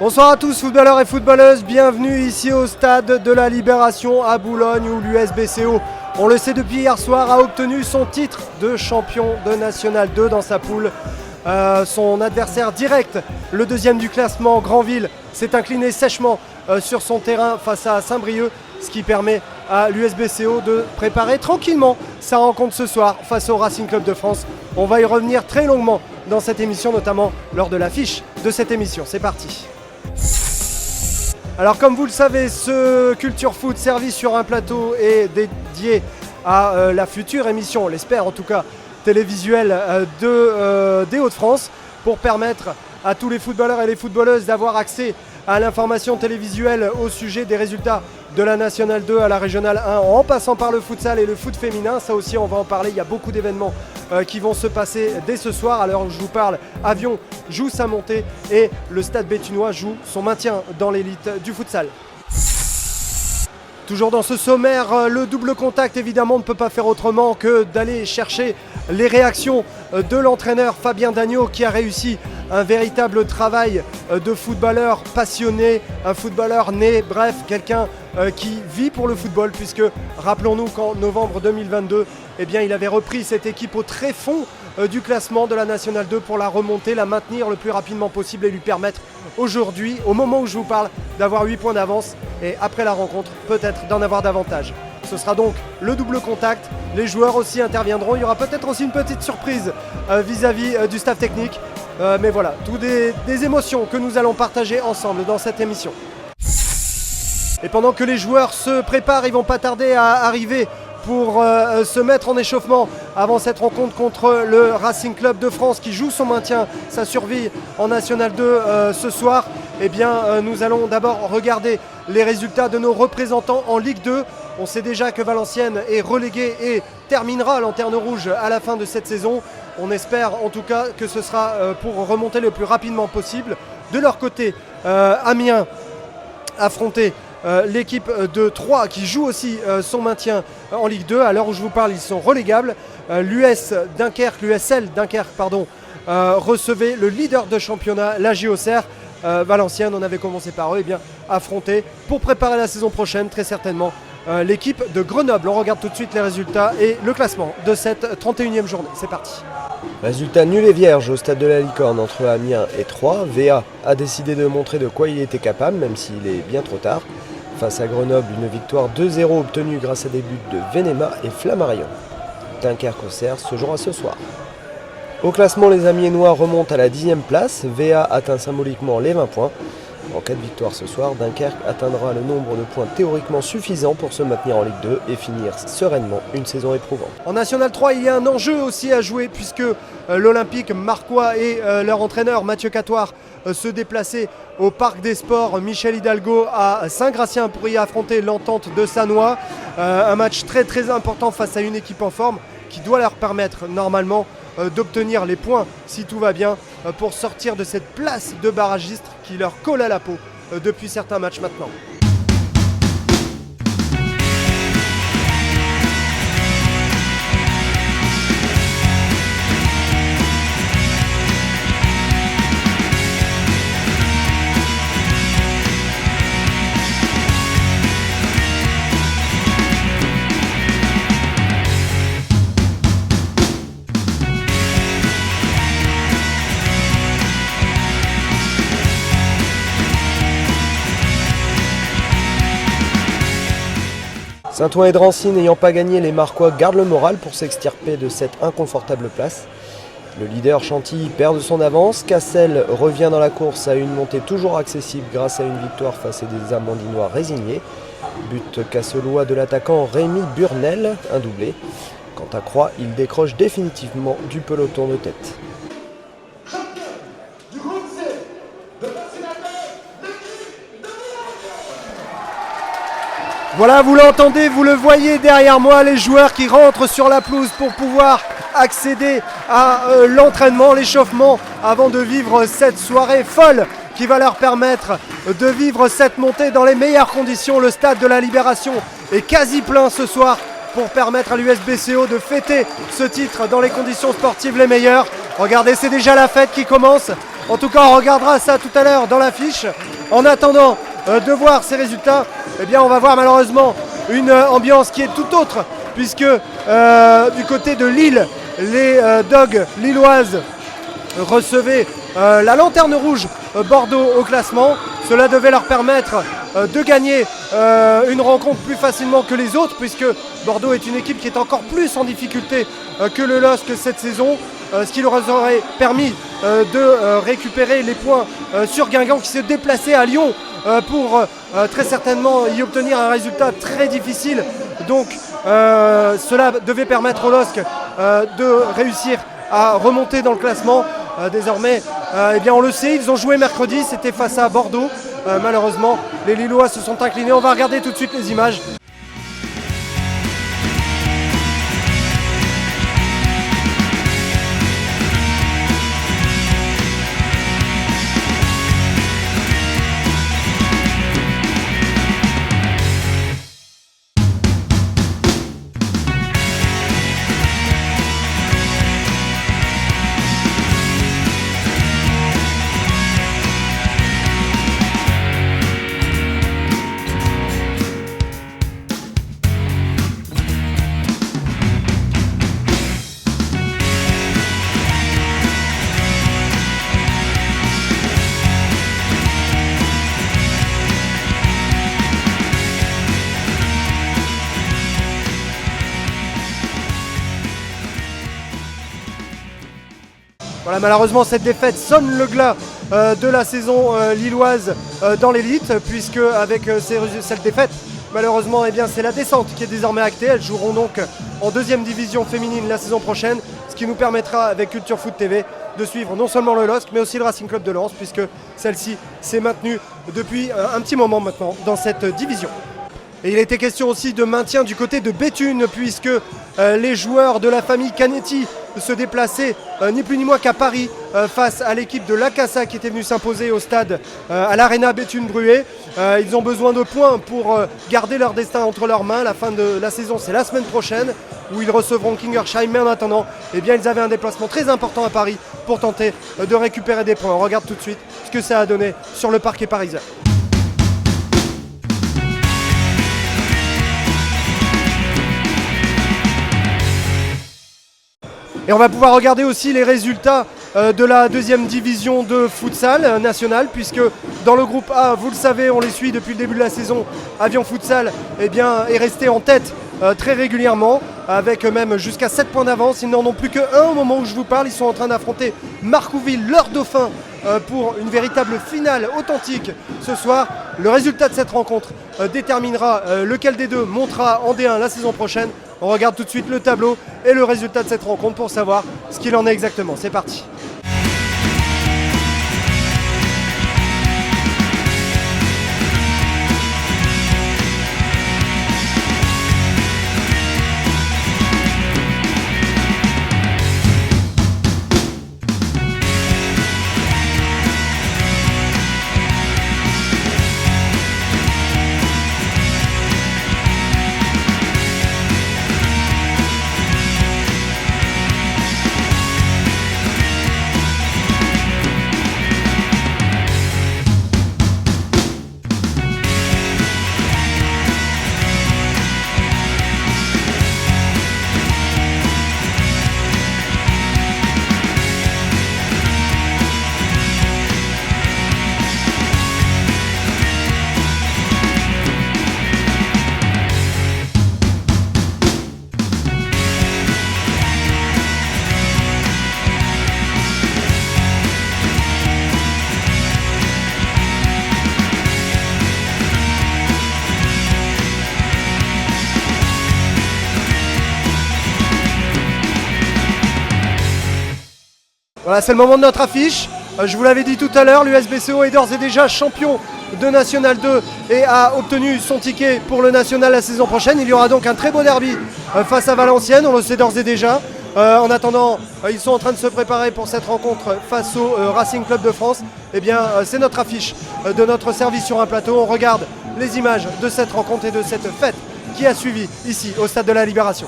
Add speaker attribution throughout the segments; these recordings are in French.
Speaker 1: Bonsoir à tous footballeurs et footballeuses, bienvenue ici au stade de la Libération à Boulogne où l'USBCO, on le sait depuis hier soir, a obtenu son titre de champion de National 2 dans sa poule. Son adversaire direct, le deuxième du classement, Granville, s'est incliné sèchement sur son terrain face à Saint-Brieuc, ce qui permet à l'USBCO de préparer tranquillement sa rencontre ce soir face au Racing Club de France. On va y revenir très longuement dans cette émission, notamment lors de l'affiche de cette émission. C'est parti. Alors comme vous le savez, ce Culture Foot servi sur un plateau est dédié à la future émission, on l'espère en tout cas, télévisuelle des Hauts-de-France, pour permettre à tous les footballeurs et les footballeuses d'avoir accès à l'information télévisuelle au sujet des résultats de la National 2 à la Régionale 1, en passant par le futsal et le foot féminin. Ça aussi on va en parler, il y a beaucoup d'événements qui vont se passer dès ce soir. À l'heure où je vous parle, Avion joue sa montée et le Stade Béthunois joue son maintien dans l'élite du futsal. Toujours dans ce sommaire, le double contact évidemment ne peut pas faire autrement que d'aller chercher les réactions de l'entraîneur Fabien Dagneau, qui a réussi un véritable travail de footballeur passionné, un footballeur né, bref, quelqu'un qui vit pour le football, puisque rappelons-nous qu'en novembre 2022, eh bien, il avait repris cette équipe au très fond du classement de la National 2 pour la remonter, la maintenir le plus rapidement possible et lui permettre aujourd'hui, au moment où je vous parle, d'avoir 8 points d'avance et après la rencontre, peut-être d'en avoir davantage. Ce sera donc le double contact, les joueurs aussi interviendront, il y aura peut-être aussi une petite surprise vis-à-vis du staff technique, mais voilà, tout des émotions que nous allons partager ensemble dans cette émission. Et pendant que les joueurs se préparent, ils vont pas tarder à arriver pour se mettre en échauffement avant cette rencontre contre le Racing Club de France qui joue son maintien, sa survie en National 2 ce soir. Eh bien, nous allons d'abord regarder les résultats de nos représentants en Ligue 2. On sait déjà que Valenciennes est reléguée et terminera lanterne rouge à la fin de cette saison. On espère en tout cas que ce sera pour remonter le plus rapidement possible. De leur côté, Amiens affronté l'équipe de Troyes qui joue aussi son maintien en Ligue 2. À l'heure où je vous parle, ils sont relégables. l'USL Dunkerque recevait le leader de championnat, la JOCR. Valenciennes, on avait commencé par eux, et bien affronter pour préparer la saison prochaine très certainement l'équipe de Grenoble. On regarde tout de suite les résultats et le classement de cette 31e journée. C'est parti.
Speaker 2: Résultat nul et vierge au stade de la Licorne entre Amiens et Troyes. VA a décidé de montrer de quoi il était capable, même s'il est bien trop tard. Face à Grenoble, une victoire 2-0 obtenue grâce à des buts de Venema et Flammarion. Dunkerque-Auxerre se jouera ce soir. Au classement, les Amiénois remontent à la 10e place. VA atteint symboliquement les 20 points. En cas de victoire ce soir, Dunkerque atteindra le nombre de points théoriquement suffisant pour se maintenir en Ligue 2 et finir sereinement une saison éprouvante.
Speaker 1: En National 3, il y a un enjeu aussi à jouer puisque l'Olympique Marcois et leur entraîneur Mathieu Catoire se déplaçaient au Parc des Sports Michel Hidalgo à Saint-Gratien pour y affronter l'Entente de Sannois. Un match très très important face à une équipe en forme qui doit leur permettre normalement d'obtenir les points si tout va bien pour sortir de cette place de barragiste qui leur colle à la peau depuis certains matchs maintenant.
Speaker 2: Saint-Ouen et Drancy n'ayant pas gagné, les Marcois gardent le moral pour s'extirper de cette inconfortable place. Le leader Chantilly perd de son avance. Cassel revient dans la course à une montée toujours accessible grâce à une victoire face à des Amandinois résignés. But casselois de l'attaquant Rémi Burnel, un doublé. Quant à Croix, il décroche définitivement du peloton de tête.
Speaker 1: Voilà, vous l'entendez, vous le voyez derrière moi, les joueurs qui rentrent sur la pelouse pour pouvoir accéder à l'entraînement, l'échauffement, avant de vivre cette soirée folle qui va leur permettre de vivre cette montée dans les meilleures conditions. Le stade de la Libération est quasi plein ce soir pour permettre à l'USBCO de fêter ce titre dans les conditions sportives les meilleures. Regardez, c'est déjà la fête qui commence. En tout cas, on regardera ça tout à l'heure dans l'affiche. En attendant de voir ces résultats, eh bien on va voir malheureusement une ambiance qui est tout autre, puisque du côté de Lille, les Dogs lilloises recevaient la lanterne rouge Bordeaux au classement. Cela devait leur permettre de gagner une rencontre plus facilement que les autres, puisque Bordeaux est une équipe qui est encore plus en difficulté que le LOSC cette saison, ce qui leur aurait permis de récupérer les points sur Guingamp, qui se déplaçait à Lyon pour très certainement y obtenir un résultat très difficile. Donc cela devait permettre au LOSC de réussir à remonter dans le classement. Désormais, eh bien on le sait, ils ont joué mercredi, c'était face à Bordeaux. Malheureusement, les Lillois se sont inclinés. On va regarder tout de suite les images. Voilà, malheureusement cette défaite sonne le glas de la saison lilloise dans l'élite, puisque avec cette défaite, malheureusement, eh bien, c'est la descente qui est désormais actée. Elles joueront donc en deuxième division féminine la saison prochaine, ce qui nous permettra avec Culture Foot TV de suivre non seulement le LOSC mais aussi le Racing Club de Lens, puisque celle-ci s'est maintenue depuis un petit moment maintenant dans cette division. Et il était question aussi de maintien du côté de Béthune, puisque les joueurs de la famille Canetti se déplaçaient ni plus ni moins qu'à Paris face à l'équipe de l'Acassa qui était venue s'imposer au stade à l'Arena Béthune-Bruet. Ils ont besoin de points pour garder leur destin entre leurs mains. La fin de la saison, c'est la semaine prochaine où ils recevront Kingersheim. Mais en attendant, eh bien, ils avaient un déplacement très important à Paris pour tenter de récupérer des points. On regarde tout de suite ce que ça a donné sur le parquet parisien. Et on va pouvoir regarder aussi les résultats de la deuxième division de futsal national, puisque dans le groupe A, vous le savez, on les suit depuis le début de la saison. Avion Futsal est resté en tête très régulièrement, avec même jusqu'à 7 points d'avance. Ils n'en ont plus qu'un au moment où je vous parle. Ils sont en train d'affronter Marcouville, leur dauphin, pour une véritable finale authentique ce soir. Le résultat de cette rencontre déterminera lequel des deux montera en D1 la saison prochaine. On regarde tout de suite le tableau et le résultat de cette rencontre pour savoir ce qu'il en est exactement. C'est parti. Voilà, c'est le moment de notre affiche. Je vous l'avais dit tout à l'heure, l'USBCO est d'ores et déjà champion de National 2 et a obtenu son ticket pour le National la saison prochaine. Il y aura donc un très beau derby face à Valenciennes, on le sait d'ores et déjà. En attendant, ils sont en train de se préparer pour cette rencontre face au Racing Club de France. Eh bien, c'est notre affiche de notre service sur un plateau. On regarde les images de cette rencontre et de cette fête qui a suivi ici au Stade de la Libération.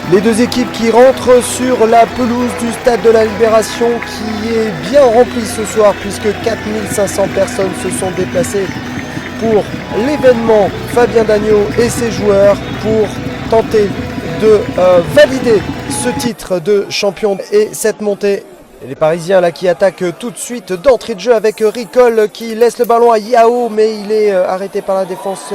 Speaker 2: Les deux équipes qui rentrent sur la pelouse du Stade de la Libération qui est bien remplie ce soir puisque 4500 personnes se sont déplacées pour l'événement. Fabien Dagneau et ses joueurs pour tenter de valider ce titre de champion et cette montée. Et les Parisiens là qui attaquent tout de suite d'entrée de jeu avec Ricol qui laisse le ballon à Yao mais il est arrêté par la défense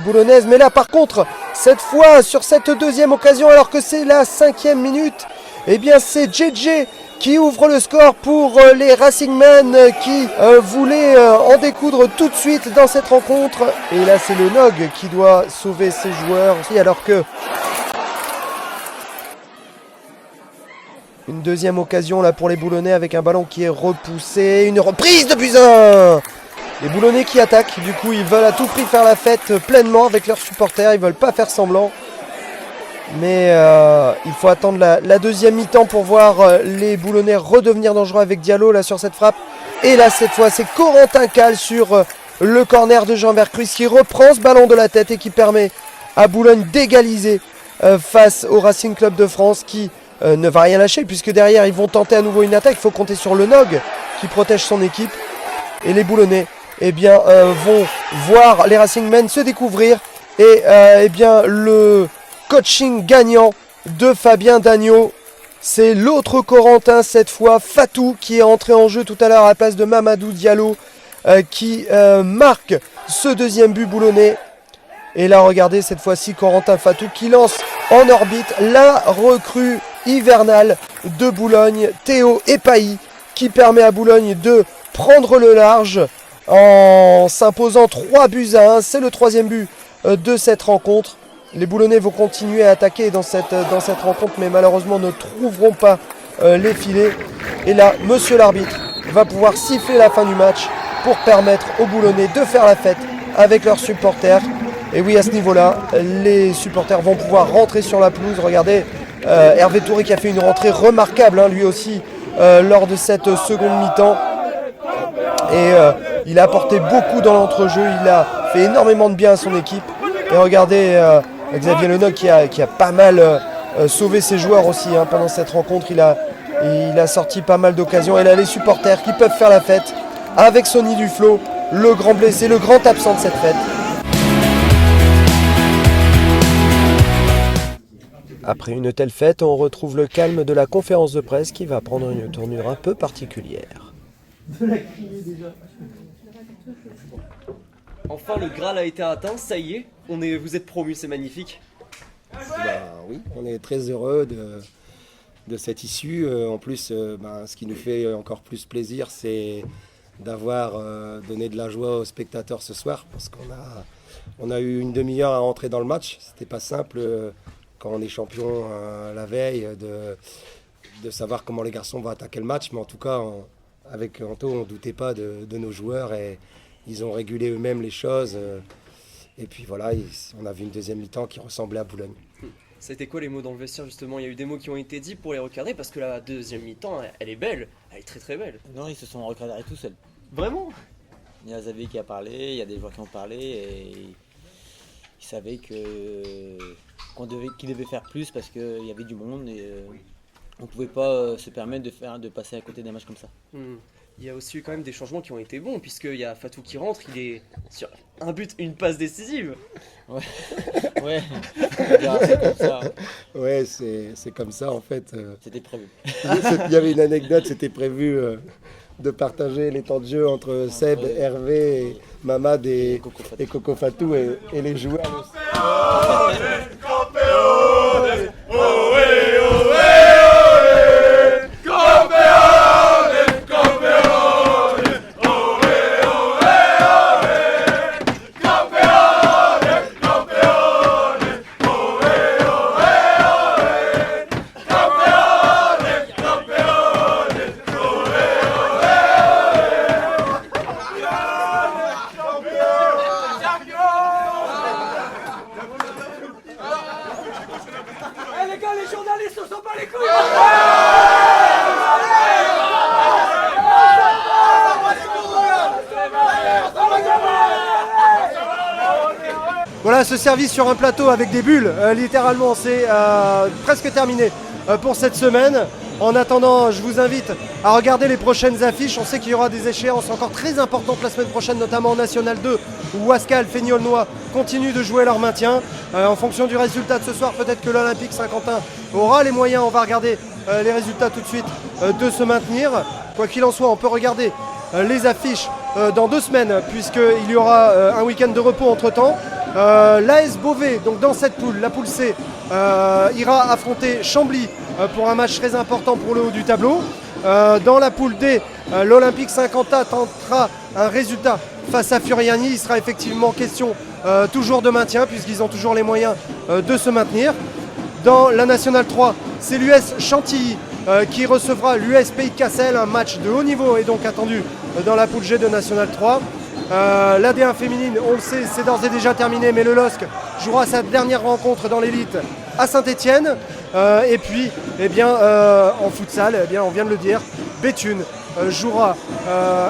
Speaker 2: boulonnaise. Mais là par contre, cette fois sur cette deuxième occasion alors que c'est la 5e minute, eh bien c'est JJ qui ouvre le score pour les Racingmen qui voulaient en découdre tout de suite dans cette rencontre. Et là c'est le Nog qui doit sauver ses joueurs alors que une deuxième occasion là pour les Boulonnais avec un ballon qui est repoussé, une reprise de Buzyn. Les Boulonnais qui attaquent, du coup ils veulent à tout prix faire la fête pleinement avec leurs supporters, ils veulent pas faire semblant. Mais il faut attendre la deuxième mi-temps pour voir les Boulonnais redevenir dangereux avec Diallo là sur cette frappe. Et là cette fois c'est Corentin Cal sur le corner de Jean Vercruz qui reprend ce ballon de la tête et qui permet à Boulogne d'égaliser face au Racing Club de France qui ne va rien lâcher puisque derrière ils vont tenter à nouveau une attaque. Il faut compter sur le Nog qui protège son équipe. Et les Boulonnais vont voir les Racingmen se découvrir. Et le coaching gagnant de Fabien Dagneau, c'est l'autre Corentin cette fois, Fatou, qui est entré en jeu tout à l'heure à la place de Mamadou Diallo qui marque ce deuxième but boulonnais. Et là regardez cette fois-ci Corentin Fatou qui lance en orbite la recrue hivernale de Boulogne, Théo Epailly, qui permet à Boulogne de prendre le large en s'imposant 3-1. C'est le 3e but de cette rencontre. Les Boulonnais vont continuer à attaquer dans cette rencontre mais malheureusement ne trouveront pas les filets. Et là, monsieur l'arbitre va pouvoir siffler la fin du match pour permettre aux Boulonnais de faire la fête avec leurs supporters. Et oui, à ce niveau-là, les supporters vont pouvoir rentrer sur la pelouse. Regardez, Hervé Touré qui a fait une rentrée remarquable, lui aussi, lors de cette seconde mi-temps. Et il a apporté beaucoup dans l'entrejeu, il a fait énormément de bien à son équipe. Et regardez Xavier Lenog qui a pas mal sauvé ses joueurs aussi pendant cette rencontre. Il a sorti pas mal d'occasions. Et là, les supporters qui peuvent faire la fête avec Sonny Duflo, le grand blessé, le grand absent de cette fête. Après une telle fête, on retrouve le calme de la conférence de presse qui va prendre une tournure un peu particulière.
Speaker 3: Enfin, le Graal a été atteint, ça y est, vous êtes promus, c'est magnifique.
Speaker 4: Oui, on est très heureux de cette issue. En plus, ce qui nous fait encore plus plaisir, c'est d'avoir donné de la joie aux spectateurs ce soir, parce qu'on a eu une demi-heure à rentrer dans le match. C'était pas simple quand on est champion la veille de savoir comment les garçons vont attaquer le match, mais en tout cas, avec Anto, on ne doutait pas de nos joueurs et ils ont régulé eux-mêmes les choses. Et puis voilà, on a vu une deuxième mi-temps qui ressemblait à Boulogne.
Speaker 3: C'était quoi les mots dans le vestiaire justement? Il y a eu des mots qui ont été dits pour les recadrer parce que la deuxième mi-temps, elle est belle, elle est très très belle.
Speaker 5: Non, ils se sont recadrés tout seuls.
Speaker 3: Vraiment?
Speaker 5: Il y a Xavier qui a parlé, il y a des joueurs qui ont parlé et ils savaient qu'ils devaient faire plus parce qu'il y avait du monde et on ne pouvait pas se permettre de passer à côté des matchs comme ça.
Speaker 3: Il y a aussi eu quand même des changements qui ont été bons, puisqu'il y a Fatou qui rentre, il est sur un but, une passe décisive.
Speaker 5: Ouais, c'est comme ça.
Speaker 4: Ouais, c'est comme ça en fait.
Speaker 5: C'était prévu.
Speaker 4: Il y avait une anecdote, c'était prévu de partager les temps de jeu entre Seb, Hervé, Mamad et Coco Fatou et les joueurs.
Speaker 1: Voilà Voilà, ce service sur un plateau avec des bulles, littéralement, c'est presque terminé pour cette semaine. En attendant, je vous invite à regarder les prochaines affiches. On sait qu'il y aura des échéances encore très importantes la semaine prochaine, notamment en National 2, où Wascal, Feignolnois continuent de jouer leur maintien. En fonction du résultat de ce soir, peut-être que l'Olympique Saint-Quentin aura les moyens, on va regarder les résultats tout de suite, de se maintenir. Quoi qu'il en soit, on peut regarder les affiches dans 2 semaines, puisqu'il y aura un week-end de repos entre-temps. L'AS Beauvais, donc dans cette poule, la poule C, ira affronter Chambly pour un match très important pour le haut du tableau. Dans la poule D, l'Olympique Saint-Quentin tentera un résultat face à Furiani. Il sera effectivement question toujours de maintien, puisqu'ils ont toujours les moyens de se maintenir. Dans la Nationale 3, c'est l'US Chantilly qui recevra l'US Pays de Cassel. Un match de haut niveau est donc attendu dans la poule G de Nationale 3. L'AD1 féminine, on le sait, c'est d'ores et déjà terminé, mais le LOSC jouera sa dernière rencontre dans l'élite à Saint-Étienne. Et puis, en futsal, on vient de le dire, Béthune jouera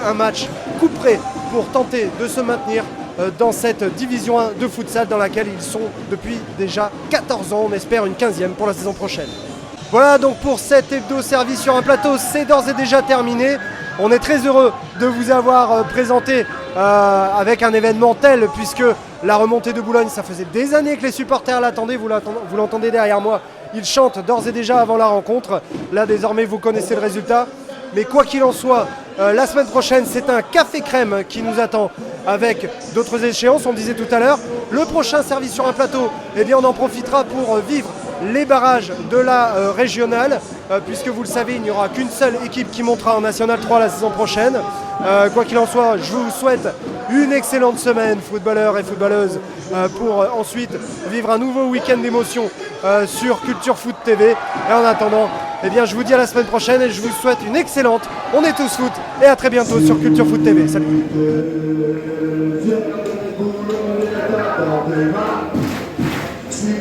Speaker 1: un match coup près pour tenter de se maintenir dans cette division 1 de futsal dans laquelle ils sont depuis déjà 14 ans. On espère une 15e pour la saison prochaine. Voilà donc pour cet hebdo service sur un plateau, c'est d'ores et déjà terminé. On est très heureux de vous avoir présenté avec un événement tel, puisque la remontée de Boulogne, ça faisait des années que les supporters l'attendaient, vous l'entendez derrière moi, ils chantent d'ores et déjà avant la rencontre. Là désormais vous connaissez le résultat, mais quoi qu'il en soit, la semaine prochaine c'est un café crème qui nous attend avec d'autres échéances. On disait tout à l'heure, le prochain service sur un plateau, on en profitera pour vivre les barrages de la régionale, puisque vous le savez, il n'y aura qu'une seule équipe qui montera en National 3 la saison prochaine. Quoi qu'il en soit, je vous souhaite une excellente semaine, footballeurs et footballeuses, pour ensuite vivre un nouveau week-end d'émotion sur Culture Foot TV. Et en attendant, je vous dis à la semaine prochaine et je vous souhaite une excellente On est tous foot et à très bientôt sur Culture Foot TV. Salut.
Speaker 6: See